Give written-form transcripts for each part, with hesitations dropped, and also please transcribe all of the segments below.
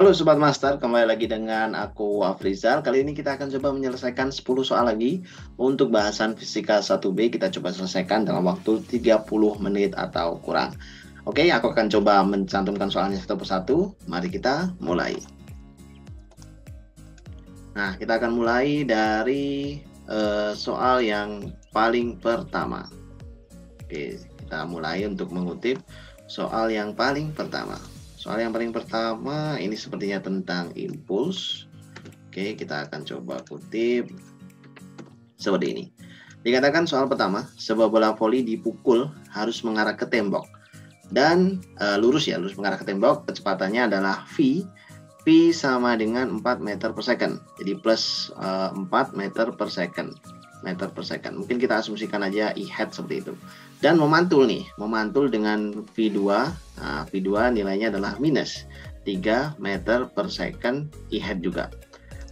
Halo Sobat Master, kembali lagi dengan aku Afrizal. Kali ini kita akan coba menyelesaikan 10 soal lagi untuk bahasan fisika 1B. Kita coba selesaikan dalam waktu 30 menit atau kurang. Oke, aku akan coba mencantumkan soalnya satu persatu. Mari kita mulai. Nah, kita akan mulai dari soal yang paling pertama. Oke, kita mulai untuk mengutip soal yang paling pertama. Soal yang paling pertama ini sepertinya tentang impuls. Oke, kita akan coba kutip seperti ini. Dikatakan soal pertama, sebuah bola voli dipukul harus mengarah ke tembok dan lurus mengarah ke tembok. Kecepatannya adalah V. V sama dengan 4 meter per second. Jadi plus 4 meter per second. Mungkin kita asumsikan aja I hat seperti itu. Dan memantul dengan V2. Nah, V2 nilainya adalah minus 3 meter per second I hat juga.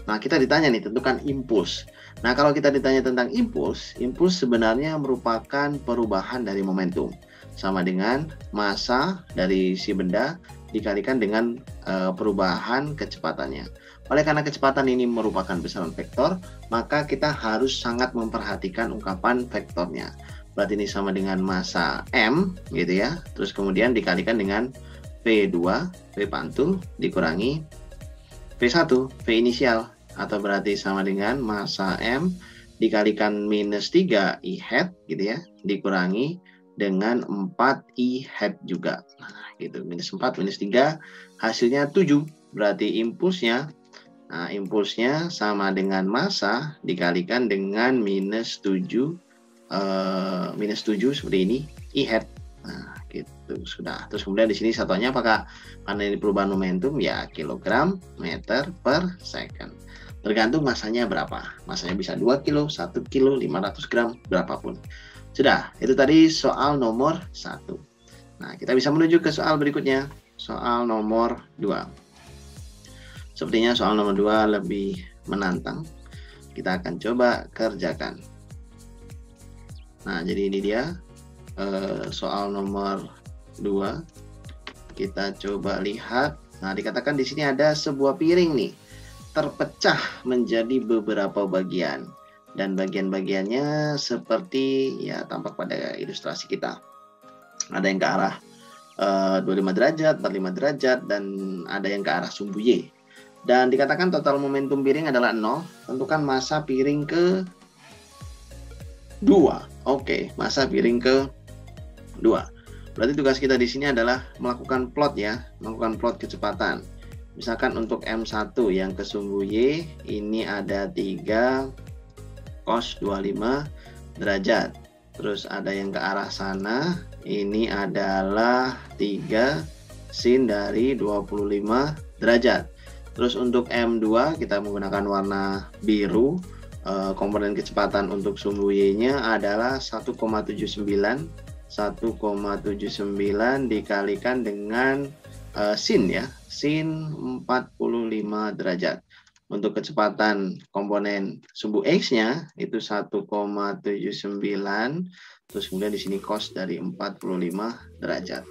Nah, kita ditanya nih, tentukan impuls. Nah, kalau kita ditanya tentang impuls sebenarnya merupakan perubahan dari momentum. Sama dengan massa dari si benda dikalikan dengan perubahan kecepatannya. Oleh karena kecepatan ini merupakan besaran vektor, maka kita harus sangat memperhatikan ungkapan vektornya. Berarti ini sama dengan massa M gitu ya. Terus kemudian dikalikan dengan V2, V pantul dikurangi V1, V inisial, atau berarti sama dengan massa M dikalikan minus 3 I hat gitu ya, dikurangi dengan 4 I hat juga. Nah, gitu. Minus 4, minus 3, hasilnya 7. Berarti impulsnya, sama dengan massa dikalikan dengan minus 7 seperti ini I hat. Nah, gitu sudah. Terus kemudian di sini satuannya apakah karena ini perubahan momentum ya kilogram meter per second. Tergantung masanya berapa. Masanya bisa 2 kilo, 1 kilo, 500 gram, berapapun. Sudah, itu tadi soal nomor 1. Nah, kita bisa menuju ke soal berikutnya. Soal nomor 2. Sepertinya soal nomor 2 lebih menantang. Kita akan coba kerjakan. Nah, jadi ini dia soal nomor 2. Kita coba lihat. Nah, dikatakan di sini ada sebuah piring nih, terpecah menjadi beberapa bagian. Dan bagian-bagiannya seperti ya tampak pada ilustrasi kita. Ada yang ke arah 25 derajat, 45 derajat, dan ada yang ke arah sumbu Y. Dan dikatakan total momentum piring adalah 0. Tentukan massa piring ke 2. Oke, massa piring ke 2. Berarti tugas kita di sini adalah melakukan plot ya, melakukan plot kecepatan. Misalkan untuk M1 yang ke sumbu Y ini ada 3 cos 25 derajat. Terus ada yang ke arah sana, ini adalah 3 sin dari 25 derajat. Terus untuk M2 kita menggunakan warna biru. Komponen kecepatan untuk sumbu Y-nya adalah 1,79 dikalikan dengan sin ya, sin 45 derajat. Untuk kecepatan komponen sumbu X-nya itu 1,79, terus kemudian di sini cos dari 45 derajat.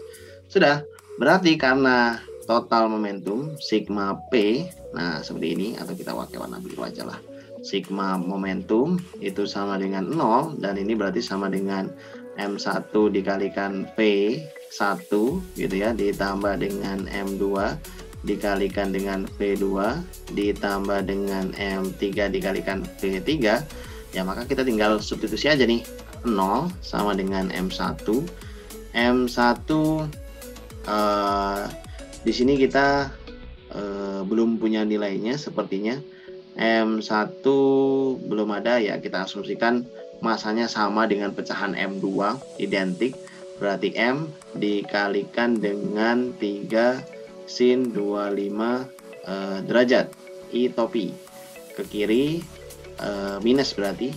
Sudah, berarti karena total momentum sigma P, nah seperti ini, atau kita pakai warna biru aja lah. Sigma momentum itu sama dengan 0, dan ini berarti sama dengan M1 dikalikan P1 gitu ya, ditambah dengan M2 dikalikan dengan V2 ditambah dengan M3 dikalikan V3 ya, maka kita tinggal substitusi aja nih. 0 sama dengan M1. Di sini kita belum punya nilainya sepertinya. M1 belum ada ya, kita asumsikan masanya sama dengan pecahan M2 identik, berarti M dikalikan dengan 3 sin 25 derajat I topi ke kiri minus berarti,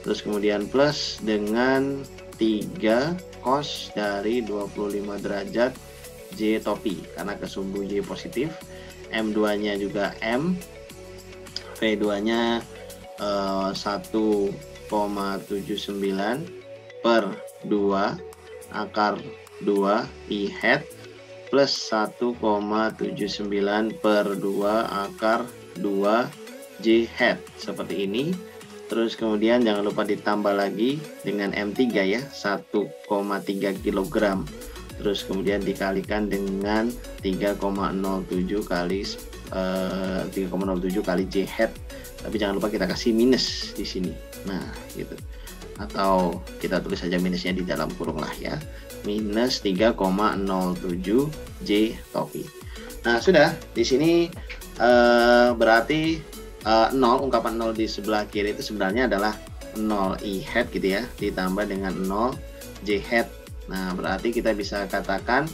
terus kemudian plus dengan 3 cos dari 25 derajat J topi karena ke sumbu Y positif. M2 nya juga M, V2 nya 1,79 per 2 akar 2 I hat plus 1,79 per 2 akar 2 J hat seperti ini. Terus kemudian jangan lupa ditambah lagi dengan M3 ya, 1,3 kg. Terus kemudian dikalikan dengan 3,07 kali 3,07 kali J hat. Tapi jangan lupa kita kasih minus di sini. Nah, gitu. Atau kita tulis saja minusnya di dalam kurung lah ya. Minus 3,07 J topi. Nah, sudah. Di sini berarti 0, ungkapan 0 di sebelah kiri itu sebenarnya adalah 0 I hat gitu ya, ditambah dengan 0 J hat. Nah, berarti kita bisa katakan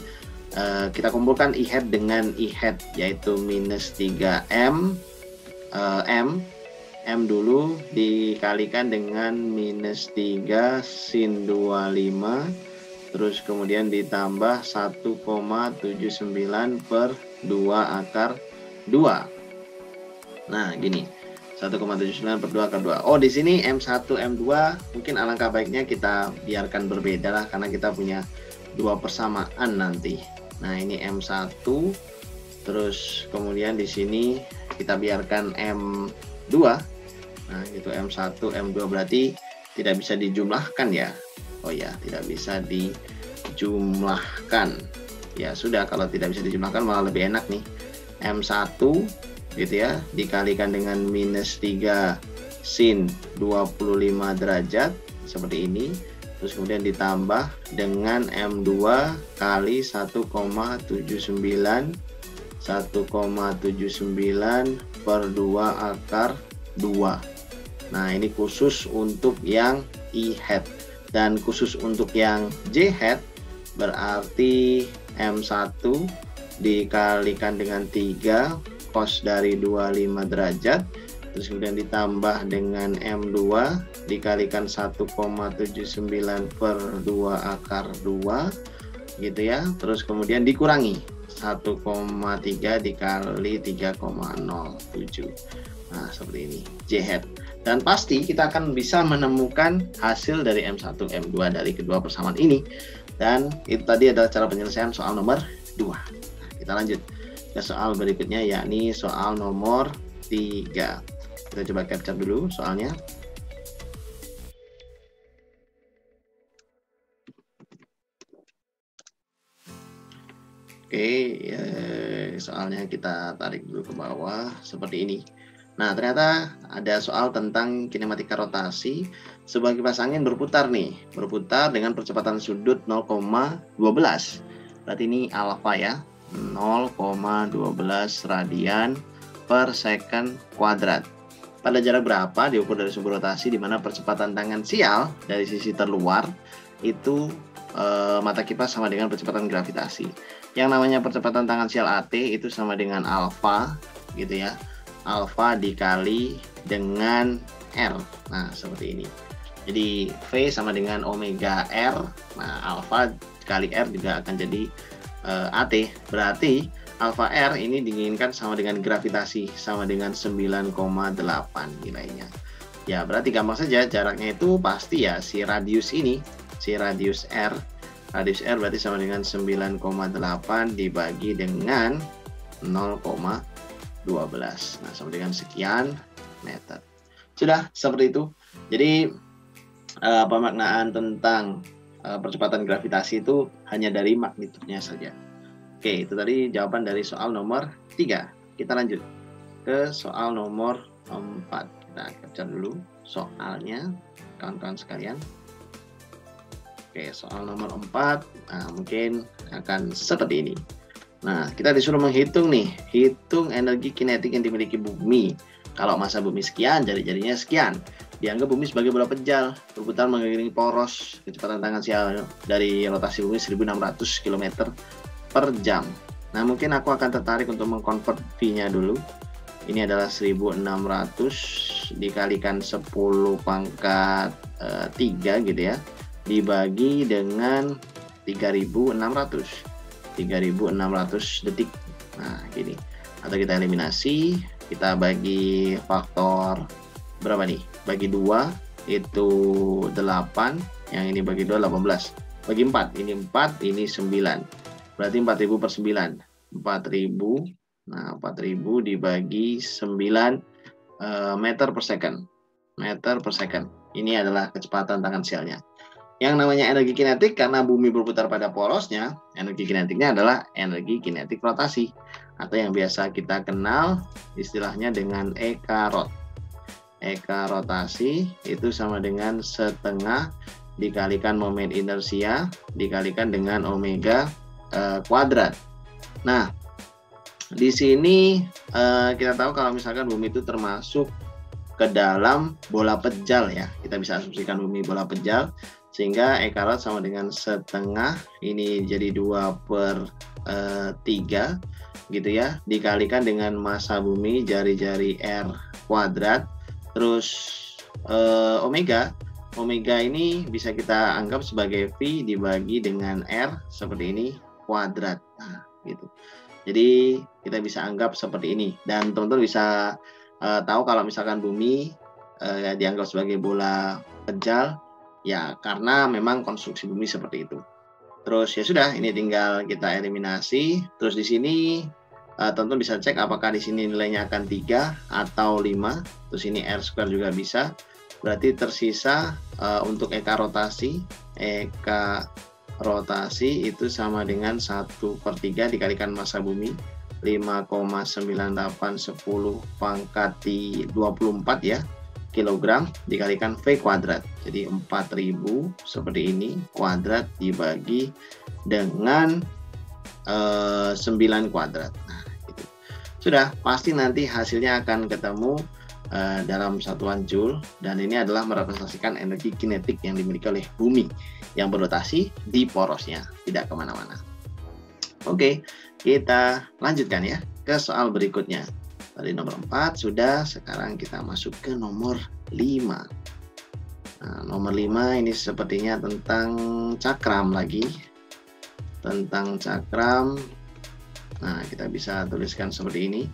kita kumpulkan I hat dengan I hat, yaitu minus 3M M dulu dikalikan dengan minus 3 sin 25, terus kemudian ditambah 1,79 per 2 akar 2. Nah, gini. 1,79 per 2 akar 2. Oh, di sini M1, M2 mungkin alangkah baiknya kita biarkan berbeda lah, karena kita punya dua persamaan nanti. Nah, ini M1, terus kemudian di sini kita biarkan M2. Nah, itu M1, M2 berarti tidak bisa dijumlahkan ya. Oh ya, tidak bisa dijumlahkan. Ya sudah, kalau tidak bisa dijumlahkan malah lebih enak nih. M1 gitu ya, dikalikan dengan minus 3 sin 25 derajat seperti ini. Terus kemudian ditambah dengan M2 kali 1,79 per 2 akar 2. Nah, ini khusus untuk yang I hat. Dan khusus untuk yang J hat berarti M1 dikalikan dengan 3 cos dari 25 derajat, terus kemudian ditambah dengan M2 dikalikan 1,79 per 2 akar 2 gitu ya, terus kemudian dikurangi 1,3 dikali 3,07. Nah, seperti ini J hat. Dan pasti kita akan bisa menemukan hasil dari M1, M2 dari kedua persamaan ini. Dan itu tadi adalah cara penyelesaian soal nomor 2. Nah, kita lanjut ke soal berikutnya, yakni soal nomor 3. Kita coba capture dulu soalnya. Oke, soalnya kita tarik dulu ke bawah seperti ini. Nah, ternyata ada soal tentang kinematika rotasi. Sebuah kipas angin berputar nih, berputar dengan percepatan sudut 0,12. Berarti ini alfa ya, 0,12 radian per second kuadrat. Pada jarak berapa diukur dari sumber rotasi, di mana percepatan tangensial dari sisi terluar itu mata kipas sama dengan percepatan gravitasi. Yang namanya percepatan tangensial AT itu sama dengan alfa gitu ya, alfa dikali dengan R. Nah, seperti ini. Jadi V sama dengan omega R. Nah, alfa kali R juga akan jadi AT. Berarti alfa R ini diinginkan sama dengan gravitasi, sama dengan 9,8 nilainya. Ya, berarti gampang saja, jaraknya itu pasti ya si radius ini, si radius R. Radius R berarti sama dengan 9,8 dibagi dengan 0,12. Nah, sama dengan sekian meter. Sudah, seperti itu. Jadi pemaknaan tentang percepatan gravitasi itu hanya dari magnitudnya saja. Oke, itu tadi jawaban dari soal nomor 3. Kita lanjut ke soal nomor 4. Kita capture dulu soalnya, kawan-kawan sekalian. Oke, soal nomor 4 mungkin akan seperti ini. Nah, kita disuruh menghitung nih, hitung energi kinetik yang dimiliki bumi. Kalau massa bumi sekian, jari-jarinya sekian. Dianggap bumi sebagai bola pejal, berputar mengelilingi poros, kecepatan tangensial dari rotasi bumi 1600 km per jam. Nah, mungkin aku akan tertarik untuk mengkonvert V-nya dulu. Ini adalah 1600 dikalikan 10 pangkat 3 gitu ya, dibagi dengan 3600 detik. Nah, gini. Atau kita eliminasi, kita bagi faktor berapa nih? Bagi 2 itu 8, yang ini bagi 2 18. Bagi 4, ini 4, ini 9. berarti 4.000 per 9. 4.000, nah 4.000 dibagi 9 meter per second. Meter per second. Ini adalah kecepatan tangensialnya. Yang namanya energi kinetik, karena bumi berputar pada porosnya, energi kinetiknya adalah energi kinetik rotasi, atau yang biasa kita kenal istilahnya dengan Eka rot. Eka rotasi itu sama dengan setengah dikalikan momen inersia dikalikan dengan omega kuadrat. Nah, di sini kita tahu kalau misalkan bumi itu termasuk ke dalam bola pejal ya. Kita bisa asumsikan bumi bola pejal, sehingga Eka rot sama dengan setengah, ini jadi 2/3 gitu ya, dikalikan dengan massa bumi jari-jari R kuadrat, terus omega ini bisa kita anggap sebagai V dibagi dengan R seperti ini kuadrat. Nah, gitu. Jadi kita bisa anggap seperti ini, dan teman-teman bisa tahu kalau misalkan bumi dianggap sebagai bola pejal ya karena memang konstruksi bumi seperti itu. Terus ya sudah, ini tinggal kita eliminasi. Terus di sini teman-teman bisa cek apakah di sini nilainya akan 3 atau 5. Terus ini R square juga bisa. Berarti tersisa untuk Eka rotasi itu sama dengan 1/3 dikalikan massa bumi 5,9810 pangkat 24 ya kilogram dikalikan V kuadrat. Jadi 4.000 seperti ini kuadrat dibagi dengan 9 kuadrat. Nah, gitu. Sudah pasti nanti hasilnya akan ketemu dalam satuan Joule, dan ini adalah merepresentasikan energi kinetik yang dimiliki oleh bumi yang berotasi di porosnya, tidak kemana-mana. Oke, kita lanjutkan ya ke soal berikutnya. Tadi nomor 4 sudah, sekarang kita masuk ke nomor 5. Nah, nomor 5 ini sepertinya tentang cakram lagi. Tentang cakram. Nah, kita bisa tuliskan seperti ini.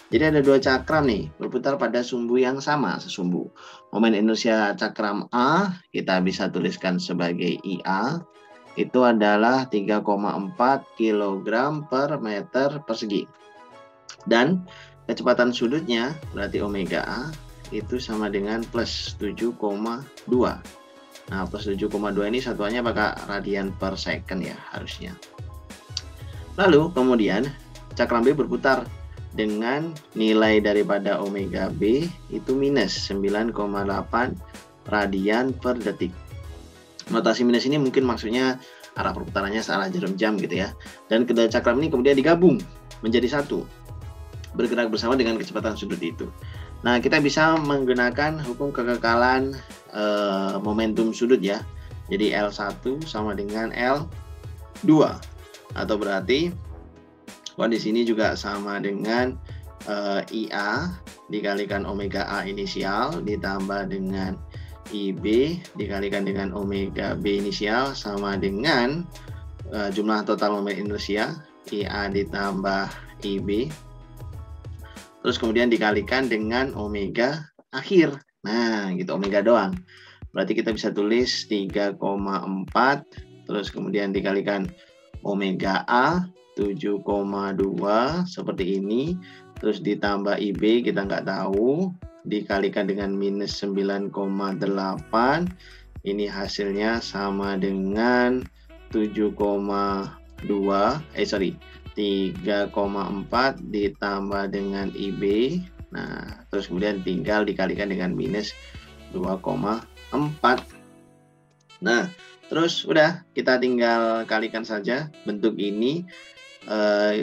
Jadi ada 2 cakram nih, berputar pada sumbu yang sama, sesumbu. Momen inersia cakram A kita bisa tuliskan sebagai IA. Itu adalah 3,4 kg per meter persegi. Dan kecepatan sudutnya berarti omega A itu sama dengan plus 7,2. Nah, plus 7,2 ini satuannya apakah radian per second ya harusnya. Lalu kemudian cakram B berputar dengan nilai daripada omega B itu minus 9,8 radian per detik. Notasi minus ini mungkin maksudnya arah perputarannya searah jarum jam gitu ya. Dan kedua cakram ini kemudian digabung menjadi satu, bergerak bersama dengan kecepatan sudut itu. Nah, kita bisa menggunakan hukum kekekalan momentum sudut ya. Jadi L1 sama dengan L2, atau berarti di sini juga sama dengan IA dikalikan omega A inisial ditambah dengan IB dikalikan dengan omega B inisial sama dengan jumlah total momen inersia IA ditambah IB. Terus kemudian dikalikan dengan omega akhir. Nah, gitu, omega doang. Berarti kita bisa tulis 3,4 terus kemudian dikalikan omega A 7,2 seperti ini, terus ditambah IB kita nggak tahu, dikalikan dengan minus 9,8, ini hasilnya sama dengan 3,4 ditambah dengan IB. Nah, terus kemudian tinggal dikalikan dengan minus 2,4. Nah, terus udah kita tinggal kalikan saja bentuk ini.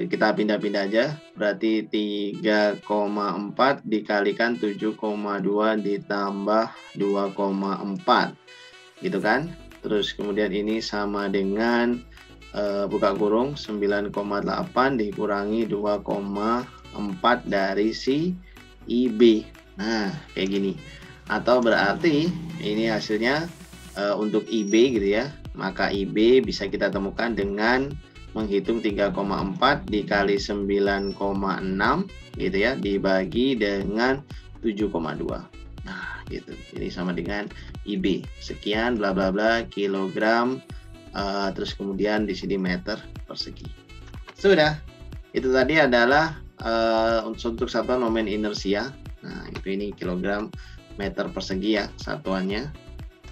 Kita pindah-pindah aja, berarti 3,4 dikalikan 7,2 ditambah 2,4 gitu kan. Terus kemudian ini sama dengan buka kurung 9,8 dikurangi 2,4 dari si IB. Nah, kayak gini. Atau berarti ini hasilnya untuk IB gitu ya. Maka IB bisa kita temukan dengan menghitung 3,4 dikali 9,6 gitu ya, dibagi dengan 7,2. Nah, gitu. Ini sama dengan IB. Sekian bla bla bla kilogram terus kemudian di sini meter persegi. Sudah. Itu tadi adalah untuk satuan momen inersia. Nah, ini kilogram meter persegi ya satuannya.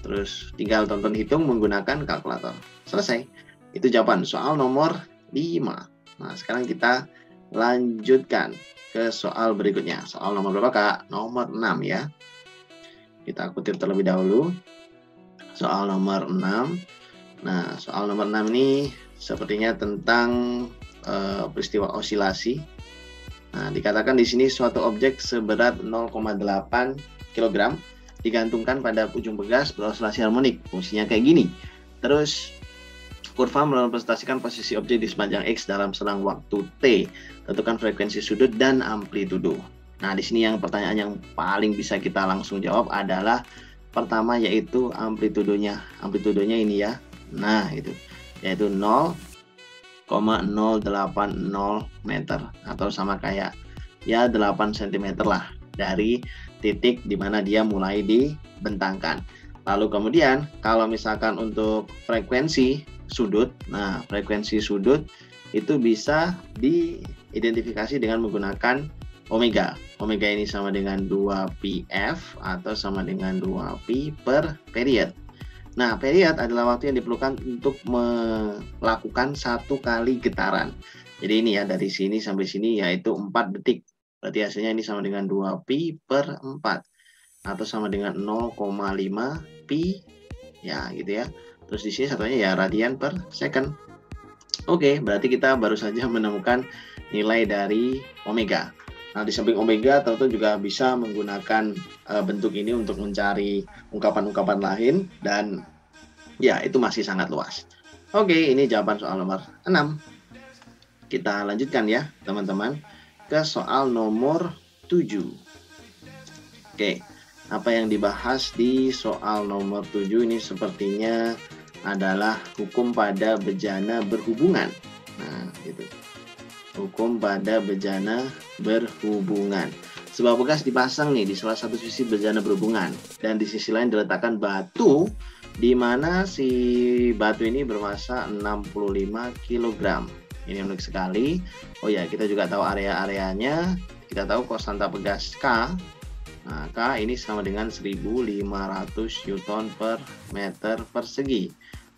Terus tinggal tonton hitung menggunakan kalkulator. Selesai. Itu jawaban soal nomor 5. Nah, sekarang kita lanjutkan ke soal berikutnya. Soal nomor berapa, Kak? Nomor 6 ya. Kita kutip terlebih dahulu. Soal nomor 6. Nah, soal nomor 6 ini sepertinya tentang peristiwa osilasi. Nah, dikatakan di sini suatu objek seberat 0,8 kg digantungkan pada ujung pegas berosilasi harmonik. Fungsinya kayak gini. Terus kurva merepresentasikan posisi objek di sepanjang X dalam selang waktu T. Tentukan frekuensi sudut dan amplitudo. Nah, di sini yang pertanyaan yang paling bisa kita langsung jawab adalah pertama, yaitu amplitudonya. Amplitudonya ini ya. Nah, itu yaitu 0,080 meter atau sama kayak ya 8 cm lah dari titik di mana dia mulai dibentangkan. Lalu kemudian kalau misalkan untuk frekuensi sudut, nah frekuensi sudut itu bisa diidentifikasi dengan menggunakan omega. Omega ini sama dengan 2πf atau sama dengan 2π per period. Nah, period adalah waktu yang diperlukan untuk melakukan satu kali getaran. Jadi ini ya, dari sini sampai sini yaitu 4 detik. Berarti hasilnya ini sama dengan 2π per 4. Atau sama dengan 0,5 pi. Ya, gitu ya. Terus di sini satunya ya radian per second. Oke, berarti kita baru saja menemukan nilai dari omega. Nah, di samping omega tentu juga bisa menggunakan bentuk ini untuk mencari ungkapan-ungkapan lain dan ya itu masih sangat luas. Oke, ini jawaban soal nomor 6. Kita lanjutkan ya teman-teman ke soal nomor 7. Oke, apa yang dibahas di soal nomor 7 ini sepertinya adalah hukum pada bejana berhubungan. Nah, gitu. Hukum pada bejana berhubungan. Sebuah bekas dipasang nih di salah satu sisi bejana berhubungan dan di sisi lain diletakkan batu di mana si batu ini bermassa 65 kg. Ini unik sekali. Oh ya, kita juga tahu area-areanya. Kita tahu konstanta pegas K. Nah, K ini sama dengan 1500 Newton per meter persegi.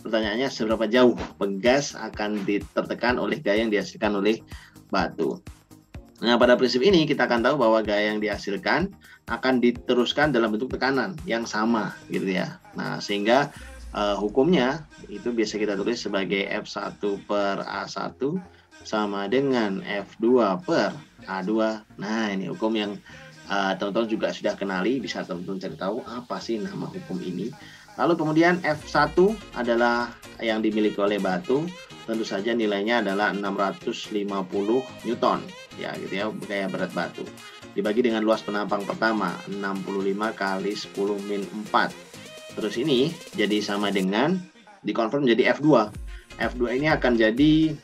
Pertanyaannya, seberapa jauh pegas akan ditertekan oleh gaya yang dihasilkan oleh batu. Nah, pada prinsip ini kita akan tahu bahwa gaya yang dihasilkan akan diteruskan dalam bentuk tekanan yang sama gitu ya. Nah, sehingga hukumnya itu biasa kita tulis sebagai F1 per A1 sama dengan F2 per A2. Nah, ini hukum yang teman-teman juga sudah kenali, bisa teman-teman cari tahu apa sih nama hukum ini. Lalu kemudian F1 adalah yang dimiliki oleh batu, tentu saja nilainya adalah 650 Newton, ya gitu ya, gaya berat batu. Dibagi dengan luas penampang pertama, 65 kali 10 min 4. Terus ini jadi sama dengan, dikonvert menjadi F2. F2 ini akan jadi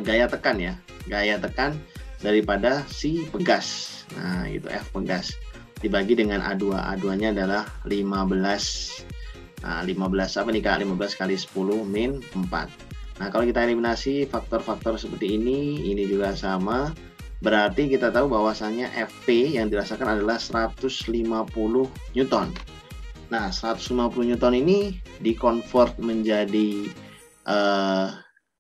gaya tekan ya, gaya tekan daripada si pegas. Nah, itu F pegas. Dibagi dengan A2. A2-nya adalah 15. Nah, 15 apa nih Kak? 15 kali 10 min 4. Nah, kalau kita eliminasi faktor-faktor seperti ini juga sama. Berarti kita tahu bahwasannya Fp yang dirasakan adalah 150 Newton. Nah, 150 Newton ini dikonvert menjadi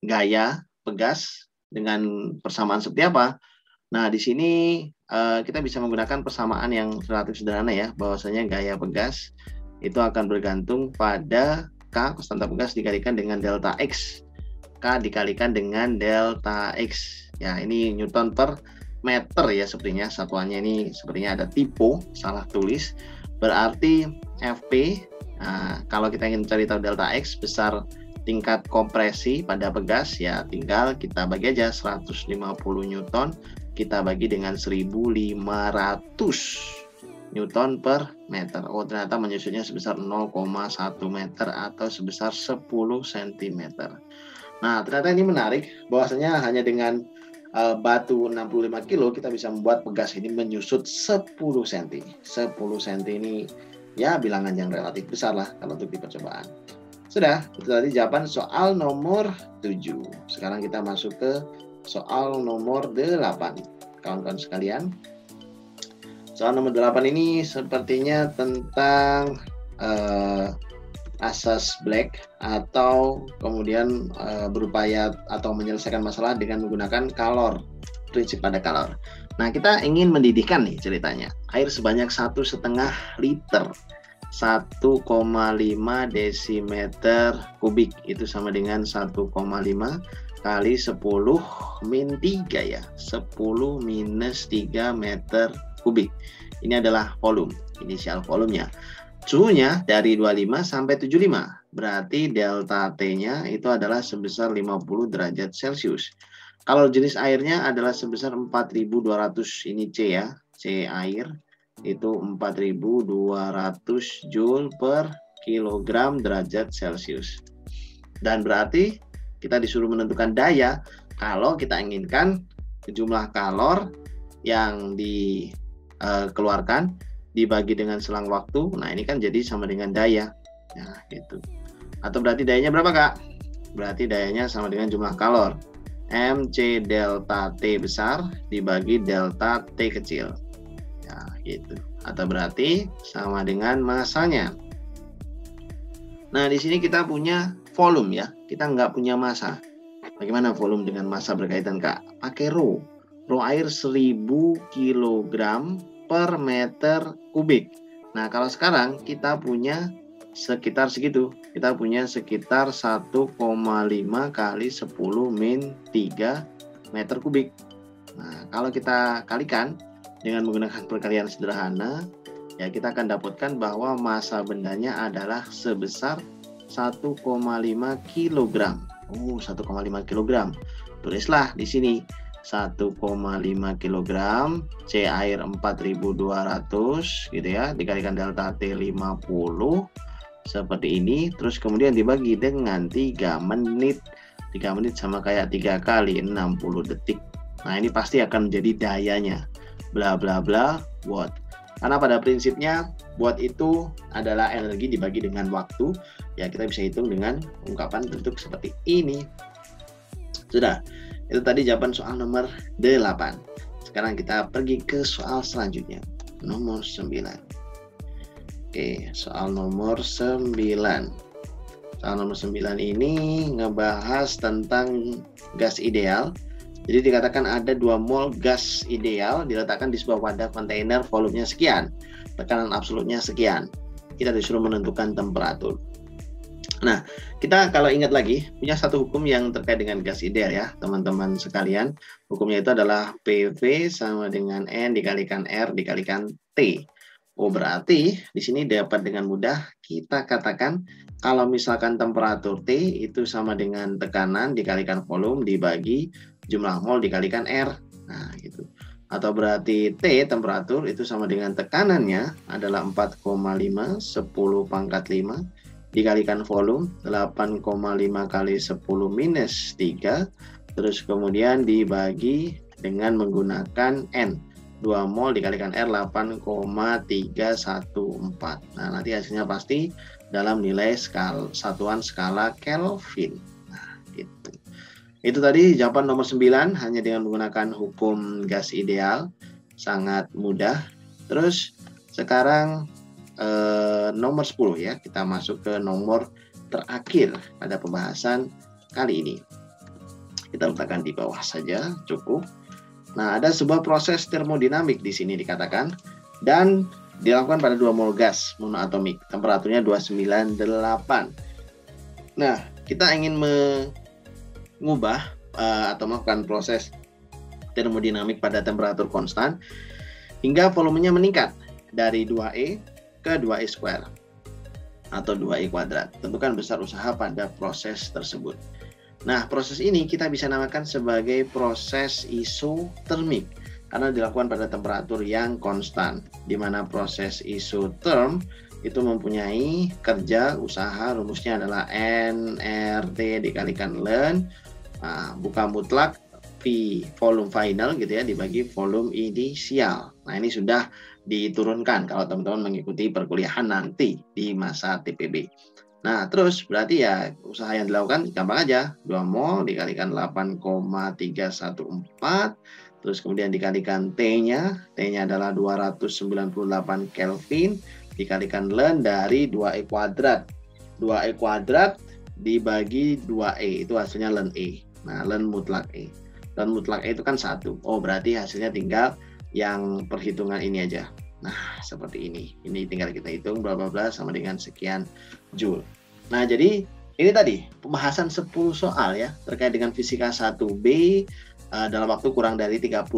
gaya pegas dengan persamaan seperti apa? Nah, di sini kita bisa menggunakan persamaan yang relatif sederhana ya, bahwasanya gaya pegas itu akan bergantung pada K, konstanta pegas, dikalikan dengan delta X. K dikalikan dengan delta X. Ya, ini Newton per meter ya sepertinya. Satuannya ini sepertinya ada typo, salah tulis. Berarti Fp, kalau kita ingin mencari tahu delta X, besar tingkat kompresi pada pegas, ya tinggal kita bagi aja 150 Newton kita bagi dengan 1500 Newton per meter. Oh, ternyata menyusutnya sebesar 0,1 meter atau sebesar 10 cm. Nah, ternyata ini menarik bahwasanya hanya dengan batu 65 kilo kita bisa membuat pegas ini menyusut 10 cm. 10 cm ini ya bilangan yang relatif besar lah kalau untuk di percobaan. Sudah, itu tadi jawaban soal nomor 7. Sekarang kita masuk ke soal nomor 8. Kawan-kawan sekalian, soal nomor 8 ini sepertinya tentang asas Black atau kemudian berupaya atau menyelesaikan masalah dengan menggunakan kalor, prinsip pada kalor. Nah, kita ingin mendidihkan nih ceritanya. Air sebanyak 1,5 liter 1,5 desimeter kubik itu sama dengan 1,5 kali 10 min 3 ya, 10 minus 3 meter kubik. Ini adalah volume, inisial volumenya. Suhunya dari 25 sampai 75, berarti delta T-nya itu adalah sebesar 50 derajat Celcius. Kalau jenis airnya adalah sebesar 4.200, ini C ya, C air. Itu 4.200 Joule per kilogram derajat Celcius. Dan berarti kita disuruh menentukan daya kalau kita inginkan jumlah kalor yang dikeluarkan dibagi dengan selang waktu. Nah, ini kan jadi sama dengan daya. Nah, gitu. Atau berarti dayanya berapa, Kak? Berarti dayanya sama dengan jumlah kalor. MC delta T besar dibagi delta T kecil. Gitu. Atau berarti sama dengan masanya. Nah, di sini kita punya volume ya. Kita nggak punya massa. Bagaimana volume dengan massa berkaitan, Kak? Pakai rho. Rho air 1000 kg per meter kubik. Nah, kalau sekarang kita punya sekitar segitu. Kita punya sekitar 1,5 kali 10 min 3 meter kubik. Nah, kalau kita kalikan dengan menggunakan perkalian sederhana, ya kita akan dapatkan bahwa massa bendanya adalah sebesar 1,5 kg. 1,5 kg. Tulislah di sini 1,5 kg C air 4.200 gitu ya, dikalikan delta T 50 seperti ini, terus kemudian dibagi dengan 3 menit. 3 menit sama kayak 3 kali 60 detik. Nah, ini pasti akan menjadi dayanya. Bla bla bla watt. Karena pada prinsipnya watt itu adalah energi dibagi dengan waktu. Ya, kita bisa hitung dengan ungkapan bentuk seperti ini. Sudah. Itu tadi jawaban soal nomor 8. Sekarang kita pergi ke soal selanjutnya. Nomor 9. Oke, soal nomor 9. Soal nomor 9 ini ngebahas tentang gas ideal. Jadi dikatakan ada 2 mol gas ideal diletakkan di sebuah wadah kontainer, volumenya sekian, tekanan absolutnya sekian. Kita disuruh menentukan temperatur. Nah, kita kalau ingat lagi punya satu hukum yang terkait dengan gas ideal ya, teman-teman sekalian. Hukumnya itu adalah PV sama dengan N dikalikan R dikalikan T. Oh, berarti di sini dapat dengan mudah kita katakan kalau misalkan temperatur T itu sama dengan tekanan dikalikan volume dibagi jumlah mol dikalikan R. Nah, gitu. Atau berarti T temperatur itu sama dengan tekanannya adalah 4,5 10 pangkat 5 dikalikan volume 8,5 kali 10 minus 3, terus kemudian dibagi dengan menggunakan N. 2 mol dikalikan R 8,314. Nah, nanti hasilnya pasti dalam nilai satuan skala Kelvin. Nah, gitu. Itu tadi jawaban nomor 9 hanya dengan menggunakan hukum gas ideal. Sangat mudah. Terus sekarang nomor 10 ya. Kita masuk ke nomor terakhir pada pembahasan kali ini. Kita letakkan di bawah saja, cukup. Nah, ada sebuah proses termodinamik di sini dikatakan dan dilakukan pada 2 mol gas monoatomik. Temperaturnya 298. Nah, kita ingin mengubah atau melakukan proses termodinamik pada temperatur konstan hingga volumenya meningkat dari 2E ke 2E square atau 2E kuadrat. Tentukan besar usaha pada proses tersebut. Nah, proses ini kita bisa namakan sebagai proses isotermik karena dilakukan pada temperatur yang konstan, di mana proses isoterm itu mempunyai kerja usaha, rumusnya adalah nRT dikalikan ln, buka mutlak V volume final gitu ya, dibagi volume inisial. Nah, ini sudah diturunkan kalau teman-teman mengikuti perkuliahan nanti di masa TPB. Nah, terus berarti ya usaha yang dilakukan gampang aja. 2 mol dikalikan 8,314, terus kemudian dikalikan T-nya. T-nya adalah 298 Kelvin, dikalikan ln dari 2E kuadrat. 2E kuadrat dibagi 2E, itu hasilnya ln E. Nah, ln mutlak E. Ln mutlak E itu kan 1. Oh, berarti hasilnya tinggal yang perhitungan ini aja. Nah, seperti ini. Ini tinggal kita hitung bla bla bla sama dengan sekian Joule. Nah, jadi ini tadi pembahasan 10 soal ya terkait dengan fisika 1B dalam waktu kurang dari 30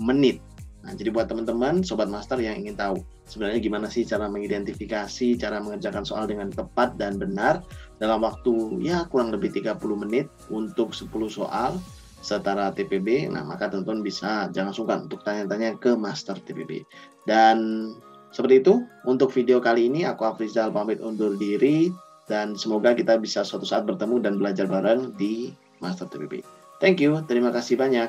menit. Nah, jadi buat teman-teman sobat master yang ingin tahu sebenarnya gimana sih cara mengidentifikasi, cara mengerjakan soal dengan tepat dan benar dalam waktu ya kurang lebih 30 menit untuk 10 soal setara TPB. Nah, maka teman-teman bisa jangan sungkan untuk tanya-tanya ke Master TPB. Dan seperti itu untuk video kali ini, aku Afrizal pamit undur diri dan semoga kita bisa suatu saat bertemu dan belajar bareng di Master TPB. Thank you, terima kasih banyak.